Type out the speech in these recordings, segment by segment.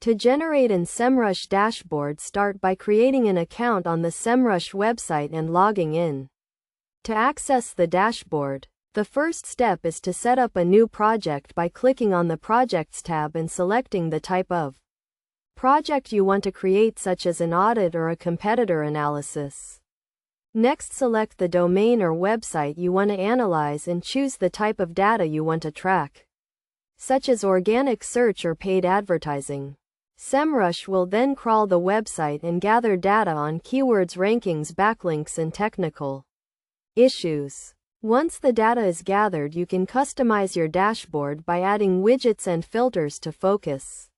To generate an Semrush dashboard, start by creating an account on the Semrush website and logging in. To access the dashboard, the first step is to set up a new project by clicking on the Projects tab and selecting the type of project you want to create, such as an audit or a competitor analysis. Next, select the domain or website you want to analyze and choose the type of data you want to track, such as organic search or paid advertising. Semrush will then crawl the website and gather data on keywords, rankings, backlinks, and technical issues. Once the data is gathered, you can customize your dashboard by adding widgets and filters to focus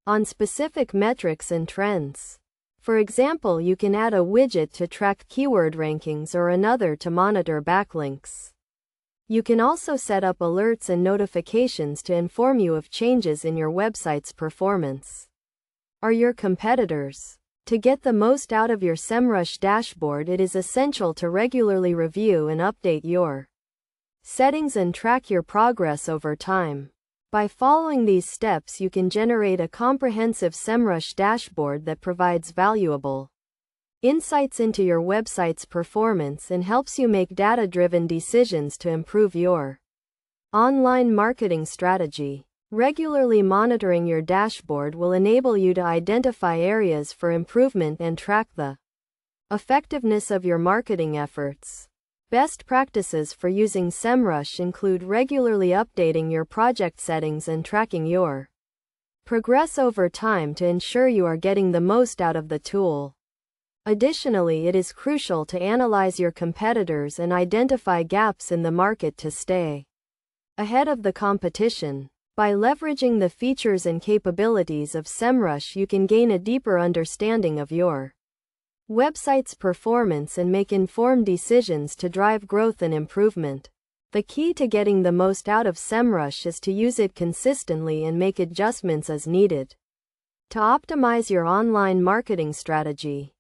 on specific metrics and trends. For example, you can add a widget to track keyword rankings or another to monitor backlinks. You can also set up alerts and notifications to inform you of changes in your website's performance or your competitors. To get the most out of your Semrush dashboard, it is essential to regularly review and update your settings and track your progress over time. By following these steps, you can generate a comprehensive Semrush dashboard that provides valuable insights into your website's performance and helps you make data-driven decisions to improve your online marketing strategy. Regularly monitoring your dashboard will enable you to identify areas for improvement and track the effectiveness of your marketing efforts. Best practices for using Semrush include regularly updating your project settings and tracking your progress over time to ensure you are getting the most out of the tool. Additionally, it is crucial to analyze your competitors and identify gaps in the market to stay ahead of the competition. By leveraging the features and capabilities of Semrush, you can gain a deeper understanding of your website's performance and make informed decisions to drive growth and improvement. The key to getting the most out of Semrush is to use it consistently and make adjustments as needed to optimize your online marketing strategy.